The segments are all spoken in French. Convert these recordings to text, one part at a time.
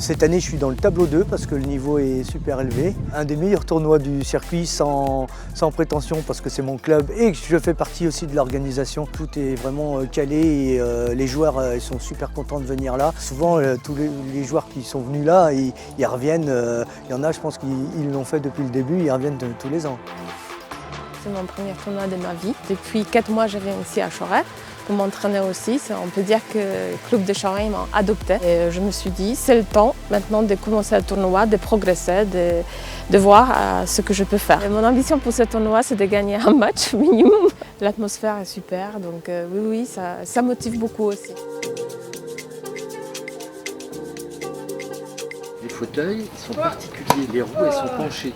Cette année, je suis dans le tableau 2 parce que le niveau est super élevé. Un des meilleurs tournois du circuit sans prétention parce que c'est mon club et que je fais partie aussi de l'organisation. Tout est vraiment calé et les joueurs ils sont super contents de venir là. Souvent, tous les joueurs qui sont venus là, ils reviennent. Il y en a, je pense qu'ils l'ont fait depuis le début, ils reviennent tous les ans. C'est mon premier tournoi de ma vie. Depuis 4 mois, je viens ici à Choret pour m'entraîner aussi. On peut dire que le club de Choret m'a adopté. Et je me suis dit, c'est le temps maintenant de commencer le tournoi, de progresser, de voir ce que je peux faire. Et mon ambition pour ce tournoi, c'est de gagner un match minimum. L'atmosphère est super, donc oui, ça motive beaucoup aussi. Les fauteuils sont particuliers, les roues elles sont penchées.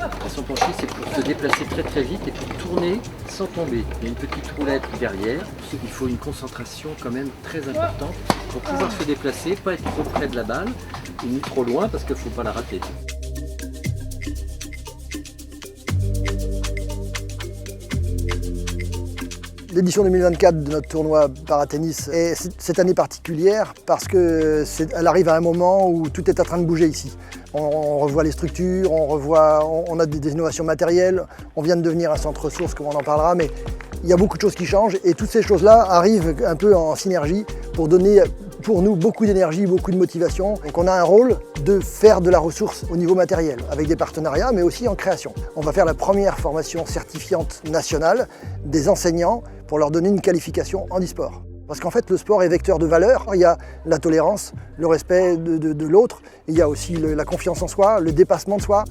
Elles sont penchées, c'est pour se déplacer très vite et pour tourner sans tomber. Il y a une petite roulette derrière. Il faut une concentration quand même très importante pour pouvoir se déplacer, pas être trop près de la balle, ni trop loin parce qu'il ne faut pas la rater. L'édition 2024 de notre tournoi paratennis est cette année particulière parce qu'elle arrive à un moment où tout est en train de bouger ici. On revoit les structures, on a des innovations matérielles, on vient de devenir un centre ressources comme on en parlera, mais il y a beaucoup de choses qui changent et toutes ces choses-là arrivent un peu en synergie pour donner pour nous beaucoup d'énergie, beaucoup de motivation. Donc on a un rôle de faire de la ressource au niveau matériel, avec des partenariats, mais aussi en création. On va faire la première formation certifiante nationale des enseignants pour leur donner une qualification en e-sport. Parce qu'en fait, le sport est vecteur de valeur. Il y a la tolérance, le respect de l'autre, il y a aussi la confiance en soi, le dépassement de soi.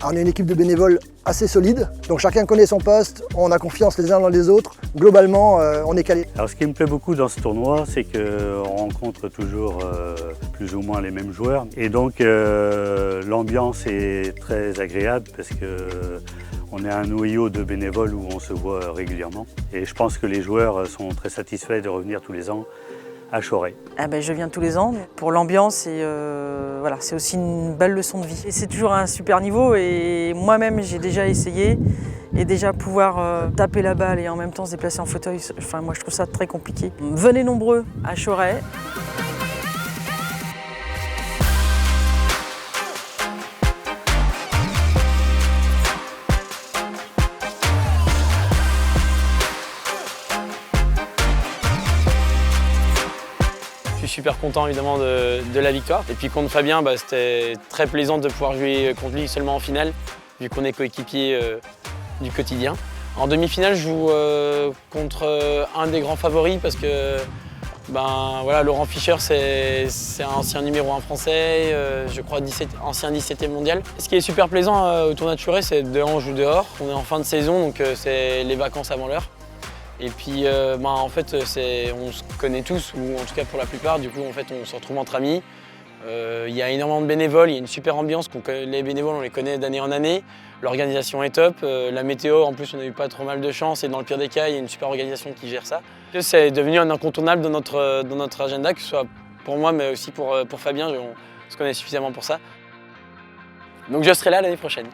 Alors, on est une équipe de bénévoles assez solide, donc chacun connaît son poste, on a confiance les uns dans les autres. Globalement, on est calé. Alors, ce qui me plaît beaucoup dans ce tournoi, c'est qu'on rencontre toujours plus ou moins les mêmes joueurs. Et donc, l'ambiance est très agréable parce qu'on est un noyau de bénévoles où on se voit régulièrement. Et je pense que les joueurs sont très satisfaits de revenir tous les ans à Choret. Je viens tous les ans pour l'ambiance et voilà, c'est aussi une belle leçon de vie. C'est toujours un super niveau et moi-même j'ai déjà essayé et déjà pouvoir taper la balle et en même temps se déplacer en fauteuil, enfin, moi je trouve ça très compliqué. Venez nombreux à Choret. Je suis super content évidemment de la victoire. Et puis contre Fabien, c'était très plaisant de pouvoir jouer contre lui seulement en finale, vu qu'on est coéquipiers du quotidien. En demi-finale, je joue contre un des grands favoris parce que voilà, Laurent Fischer, c'est un ancien numéro 1 français, je crois ancien 17e mondial. Ce qui est super plaisant au tournoi de Choret, c'est on joue dehors. On est en fin de saison, donc c'est les vacances avant l'heure. Et puis en fait, on se connaît tous, ou en tout cas pour la plupart, du coup en fait, on se retrouve entre amis. Il y a énormément de bénévoles, il y a une super ambiance, les bénévoles on les connaît d'année en année. L'organisation est top, la météo en plus on a eu pas trop mal de chance et dans le pire des cas il y a une super organisation qui gère ça. C'est devenu un incontournable dans notre agenda, que ce soit pour moi mais aussi pour Fabien, on se connaît suffisamment pour ça. Donc je serai là l'année prochaine.